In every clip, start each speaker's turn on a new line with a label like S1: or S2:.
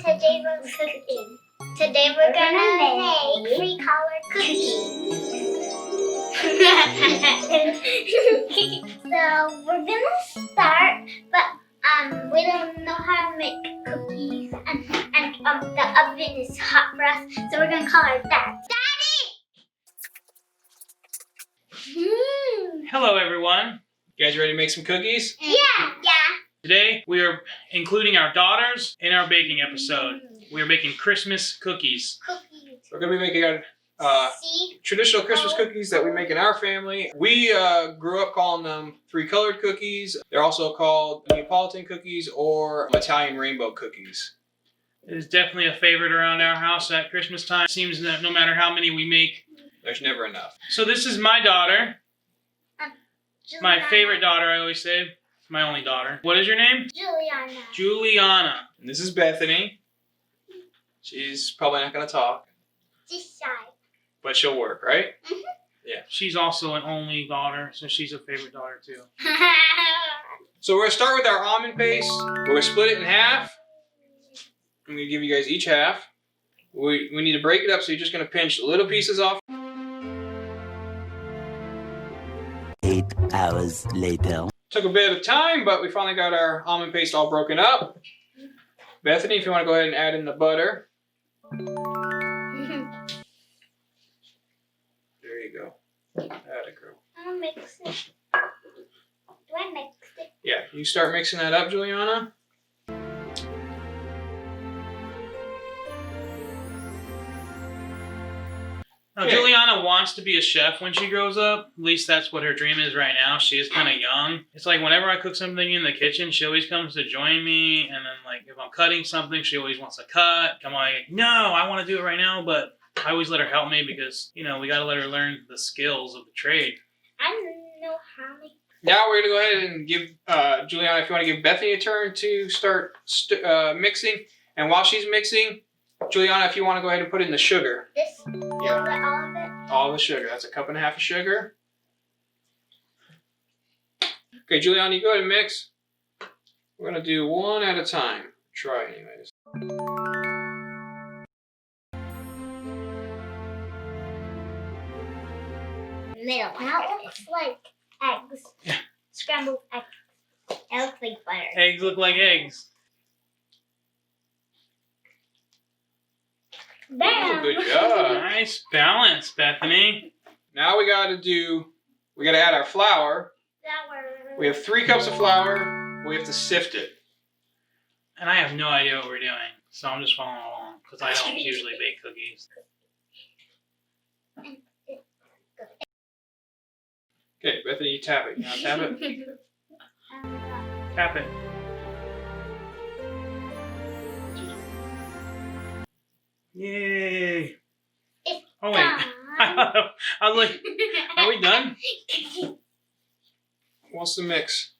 S1: Today we're cooking. Today we're gonna make 3-colored cookies. So we're gonna start, but we don't know how to make cookies, and the oven is hot for us, so we're gonna call our dad. Daddy!
S2: Hello everyone. You guys ready to make some cookies?
S1: Yeah.
S2: Today we are including our daughters in our baking episode. We are making Christmas cookies.
S3: We're going to be making traditional Christmas cookies that we make in our family. We grew up calling them 3-colored cookies. They're also called Neapolitan cookies or Italian rainbow cookies.
S2: It is definitely a favorite around our house at Christmas time. It seems that no matter how many we make,
S3: there's never enough.
S2: So this is my daughter. My favorite daughter, I always say. It's my only daughter. What is your name?
S1: Juliana.
S2: Juliana.
S3: And this is Bethany. She's probably not going to talk.
S1: She's shy.
S3: But she'll work, right?
S1: Mm-hmm.
S3: Yeah.
S2: She's also an only daughter, so she's a favorite daughter too.
S3: So we're going to start with our almond paste. We're going to split it in half. I'm going to give you guys each half. We need to break it up, so you're just going to pinch little pieces off.
S4: 8 hours later.
S3: Took a bit of time, but we finally got our almond paste all broken up. Bethany, if you want to go ahead and add in the butter. There you go. Atta girl.
S1: I'm gonna mix it. Do I mix it?
S3: Yeah, you start mixing that up, Juliana.
S2: Now,
S3: Okay.
S2: Juliana wants to be a chef when she grows up. At least that's what her dream is right now. She is kind of young. It's like whenever I cook something in the kitchen, she always comes to join me. And then like if I'm cutting something, she always wants to cut. I'm like, no, I want to do it right now. But I always let her help me because, you know, we got to let her learn the skills of the trade.
S1: I don't know how many.
S3: Now we're going to go ahead and give Juliana, if you want to give Bethany a turn to start mixing. And while she's mixing, Juliana, if you want to go ahead and put in the sugar.
S1: This?
S3: Yeah.
S1: All of it?
S3: All the sugar. That's 1.5 cups of sugar. Okay, Juliana, you go ahead and mix. We're going to do one at a time. Try anyways.
S1: Middle. Now it looks like eggs.
S2: Yeah.
S1: Scrambled eggs. It looks like butter.
S2: Eggs look like eggs.
S1: Bam!
S3: Oh, good job.
S2: Nice balance, Bethany.
S3: Now we got to add our flour.
S1: Flour.
S3: We have 3 cups of flour. We have to sift it.
S2: And I have no idea what we're doing. So I'm just following along because I don't usually bake cookies.
S3: Okay, Bethany, you tap it. You want to tap it?
S2: Tap it. Yay!
S1: It's
S2: Oh wait.
S1: done.
S2: I was like, are we done?
S3: Who wants to mix?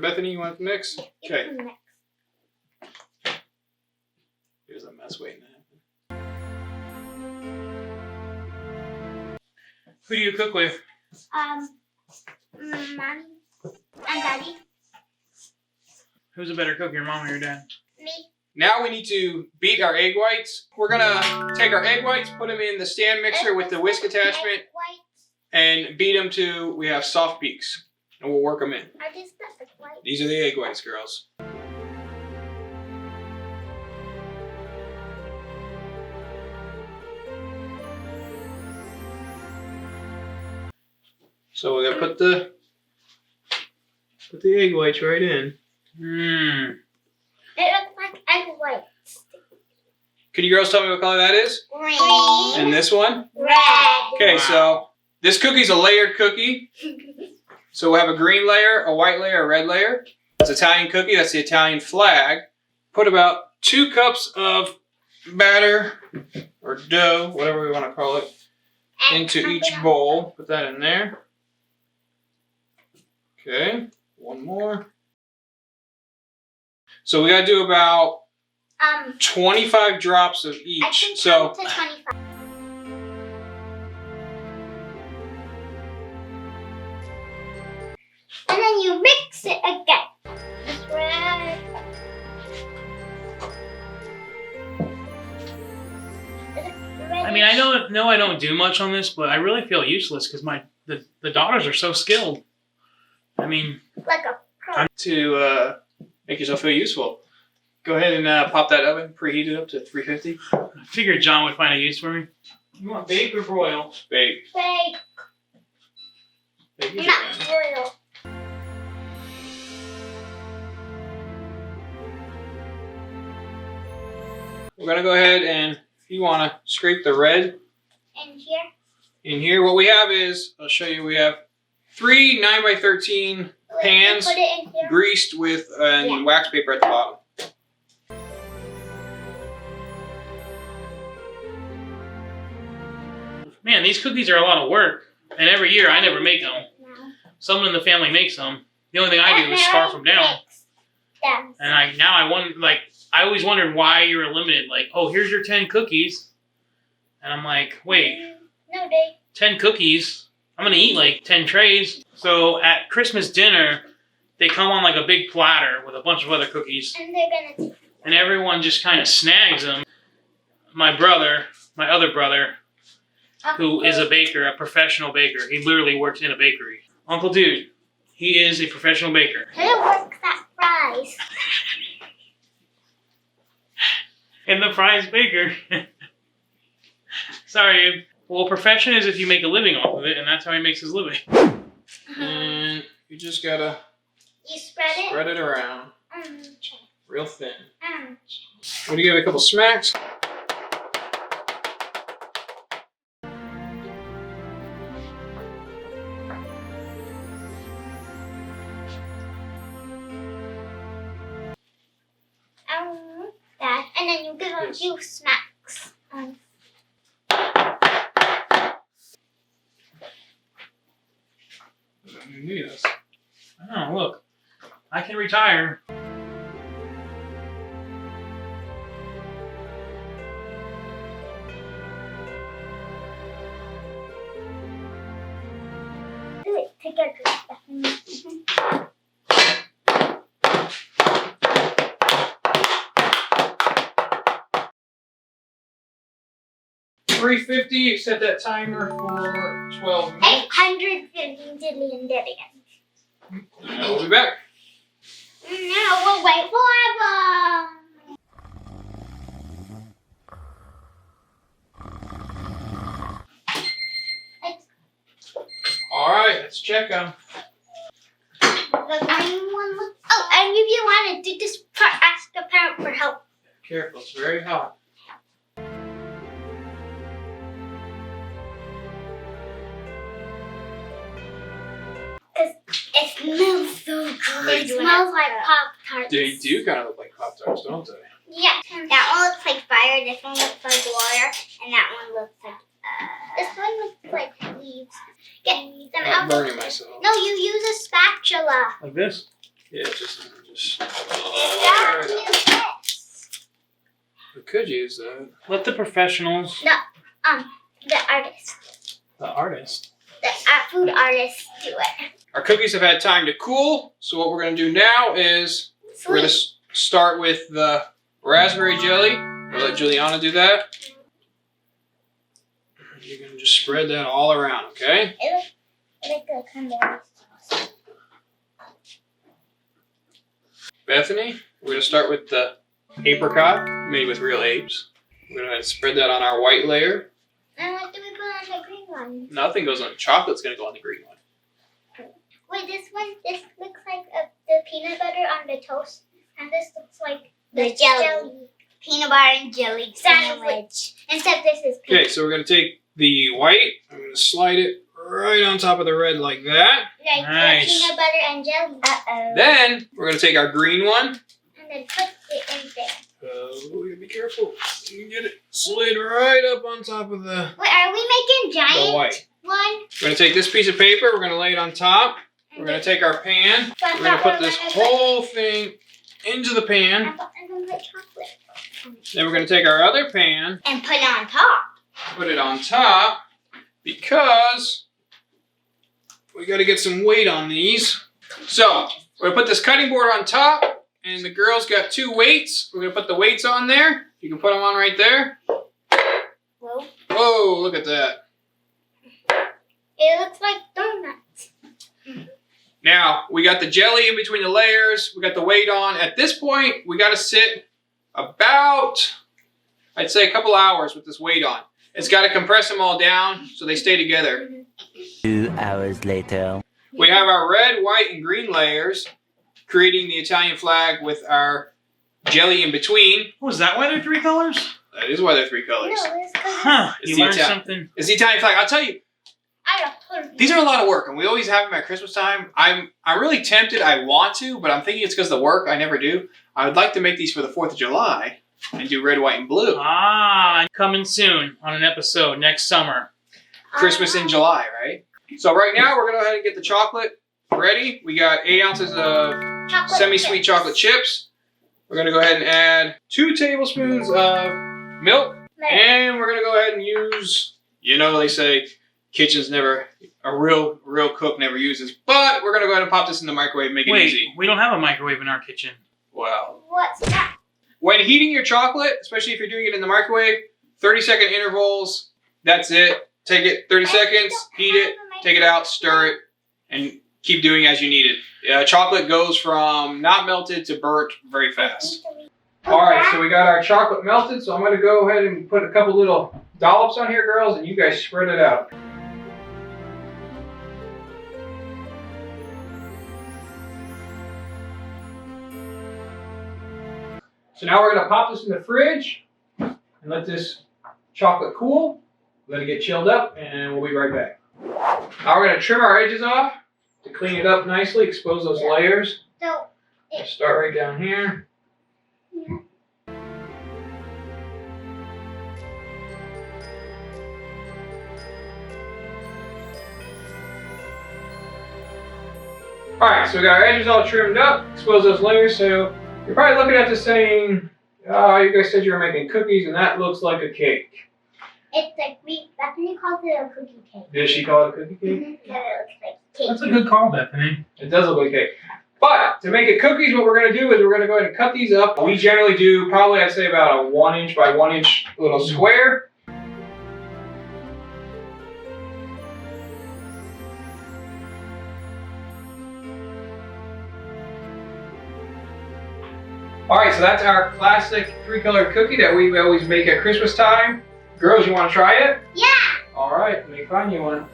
S3: Bethany, you want to mix? Okay. Here's a mess waiting to happen.
S2: Who do you cook with?
S1: Mommy and Daddy.
S2: Who's a better cook, your mom or your dad?
S1: Me.
S3: Now we need to beat our egg whites. We're going to take our egg whites, put them in the stand mixer with the whisk attachment, and beat them till we have soft peaks. And we'll work them in.
S1: Are these the egg whites?
S3: These are the egg whites, girls. So we're gonna put the egg whites right in.
S2: Mmm.
S1: It looks like egg whites.
S3: Can you girls tell me what color that is?
S1: Green.
S3: And this one?
S1: Red.
S3: Okay,
S2: Wow.
S3: so this cookie's a layered cookie. So we'll have a green layer, a white layer, a red layer. It's Italian cookie, that's the Italian flag. Put about 2 cups of batter or dough, whatever we want to call it, into each bowl. Put that in there. Okay, one more. So we gotta do about 25 drops of
S1: I
S3: each.
S1: can
S3: So
S1: count to 25. And then you mix it again. This red. reddish.
S2: I mean, I know I don't do much on this, but I really feel useless because the daughters are so skilled. I mean,
S1: Like a pro.
S3: To make yourself feel useful, go ahead and pop that oven, preheat it up to 350.
S2: I figured John would find a use for me. You want bake or broil?
S3: Bake.
S1: Bake.
S3: Bake is
S1: Not
S3: fine.
S1: broil.
S3: We're gonna go ahead and, if you want to scrape the red
S1: And here.
S3: in here, what we have is, I'll show you, we have 3 9x13 pans
S1: Put it in here.
S3: greased with
S1: Yeah.
S3: wax paper at the bottom.
S2: Man, these cookies are a lot of work. And every year I never make them.
S1: No.
S2: Someone in the family makes them. The only thing I do is scarf them down.
S1: Them.
S2: And I always wondered why you were limited. Like, oh, here's your 10 cookies. And I'm like, wait,
S1: No, they.
S2: 10 cookies? I'm going to eat like 10 trays. So at Christmas dinner, they come on like a big platter with a bunch of other cookies.
S1: And they're gonna.
S2: And everyone just kind of snags them. My other brother, who is a baker, a professional baker. He literally works in a bakery. Uncle Dude, he is a professional baker.
S1: Who works at fries?
S2: And the fries baker. Sorry. Well, profession is if you make a living off of it, and that's how he makes his living.
S3: And you just gotta
S1: You spread it.
S3: spread it around
S1: Check.
S3: real thin.
S1: Check.
S3: When you give it a couple smacks,
S1: That, and then you give a
S3: Yes.
S1: few smacks.
S3: you need this.
S2: Oh, look. I can retire.
S1: Do it together, Stephanie.
S3: 350, set that timer for 12 minutes.
S1: 850 dillion dillion.
S3: And we'll be back.
S1: Now we'll wait forever.
S3: Alright, let's check them.
S1: The green one looks. Oh, and if you want to do this part, ask a parent for help.
S3: Careful, it's very hot.
S1: It smells so good. It smells like Pop Tarts.
S3: They do kind of look like Pop-Tarts, don't they?
S1: Yeah. That one looks like fire. This one looks like water, and that one looks like. This one looks like leaves. Get them
S3: I'm
S1: out.
S3: burning myself.
S1: No, you use a spatula.
S2: Like this?
S3: Yeah, just.
S1: That use this.
S3: We could use that.
S2: Let the professionals,
S1: The artist,
S2: the artist.
S1: the food artist, do it.
S3: Our cookies have had time to cool, so what we're going to do now is we're going to start with the raspberry jelly. We'll let Juliana do that. You're going to just spread that all around, okay?
S1: It looks like a cranberry sauce.
S3: Bethany, we're going to start with the apricot, made with real apes. We're going to spread that on our white layer.
S1: And what do we put on the green one?
S3: Nothing goes on. Chocolate's going to go on the green one.
S1: Wait, this looks like the peanut butter on the toast, and this looks like the jelly. Peanut butter and jelly sandwich. Except this is pink.
S3: Okay, so we're going to take the white, I'm going to slide it right on top of the red like that.
S1: Like
S2: Nice.
S1: peanut butter and jelly. Uh-oh.
S3: Then we're going to take our green one.
S1: And then put it in there.
S3: We gotta be careful. You can get it slid right up on top of the
S1: Wait, are we making giant
S3: white.
S1: one?
S3: We're going to take this piece of paper, we're going to lay it on top. We're going to take our pan, we're going to put this whole thing into the pan.
S1: And then put chocolate.
S3: Then we're going to take our other pan,
S1: And put it on top.
S3: put it on top, because we got to get some weight on these. So, we're going to put this cutting board on top, and the girls got 2 weights. We're going to put the weights on there. You can put them on right there.
S1: Whoa.
S3: Whoa, look at that.
S1: It looks like donuts.
S3: Now, we got the jelly in between the layers. We got the weight on. At this point, we got to sit about, I'd say, a couple hours with this weight on. It's got to compress them all down so they stay together.
S4: 2 hours later.
S3: We have our red, white, and green layers, creating the Italian flag with our jelly in between.
S2: Oh, is that why they're 3 colors?
S3: That is why they're 3 colors.
S1: No, it's because
S2: Huh.
S3: It's
S2: You
S3: the
S2: learned
S3: Italian-
S2: something.
S3: It's the Italian flag. I'll tell you,
S1: I got put.
S3: these are a lot of work, and we always have them at Christmas time. I'm really tempted. I want to, but I'm thinking it's because of the work. I never do. I would like to make these for the 4th of July and do red, white, and blue.
S2: Ah, coming soon on an episode next summer.
S3: Christmas in July, right? So right now, we're going to go ahead and get the chocolate ready. We got 8 ounces of semi-sweet chocolate chips. We're going to go ahead and add 2 tablespoons of milk. And we're going to go ahead and use, you know, they say kitchen's never, a real cook never uses. But we're going to go ahead and pop this in the microwave and make it
S2: Wait,
S3: easy.
S2: we don't have a microwave in our kitchen.
S3: Wow.
S1: What's that?
S3: When heating your chocolate, especially if you're doing it in the microwave, 30-second intervals, that's it. Take it 30 seconds, heat it, take it out, stir it, and keep doing as you need it. Chocolate goes from not melted to burnt very fast. All right, so we got our chocolate melted, so I'm going to go ahead and put a couple little dollops on here, girls, and you guys spread it out. So now we're going to pop this in the fridge and let this chocolate cool. Let it get chilled up, and we'll be right back. Now we're going to trim our edges off to clean it up nicely, expose those layers.
S1: So,
S3: Start right down here. Alright, so we got our edges all trimmed up, expose those layers, so you're probably looking at this saying, oh, you guys said you were making cookies and that looks like a cake.
S1: it's like Bethany calls it a cookie cake.
S3: Did she call it a cookie cake?
S1: Mm-hmm. It looks like cake.
S2: That's a good call, Bethany.
S3: It does look like cake. But to make it cookies, what we're going to do is we're going to go ahead and cut these up. We generally do probably, I'd say, about a 1 inch by 1 inch little square. Alright, so that's our classic 3-colored cookie that we always make at Christmas time. Girls, you want to try it?
S1: Yeah.
S3: Alright, let me find you one.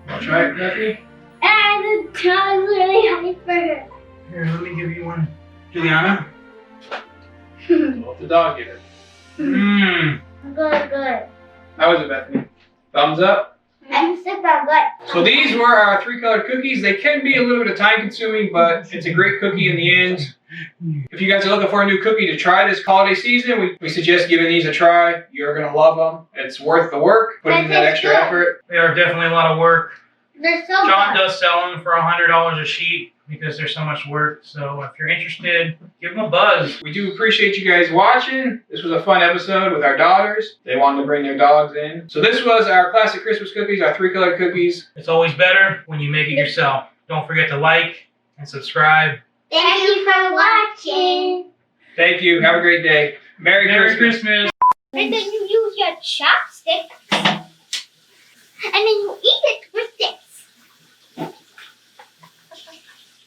S3: Want to try it, Bethany?
S1: And the tongue really hyper.
S2: Here, let me give you one. Juliana?
S3: Let the dog get it.
S2: Mmm.
S1: Good.
S3: How was it, Bethany? Thumbs up?
S1: I'm super good.
S3: So these were our 3-colored cookies. They can be a little bit of time consuming, but it's a great cookie in the end. If you guys are looking for a new cookie to try this holiday season, we suggest giving these a try. You're going to love them. It's worth the work, putting in that extra effort.
S2: They are definitely a lot of work.
S1: They're so
S2: John
S1: good.
S2: does sell them for $100 a sheet because there's so much work. So if you're interested, give them a buzz.
S3: We do appreciate you guys watching. This was a fun episode with our daughters. They wanted to bring their dogs in. So this was our classic Christmas cookies, our 3-colored cookies.
S2: It's always better when you make it yourself. Don't forget to like and subscribe.
S1: Thank you for watching.
S3: Thank you. Have a great day. Merry Christmas.
S2: Christmas.
S1: And then you use your chopsticks. And then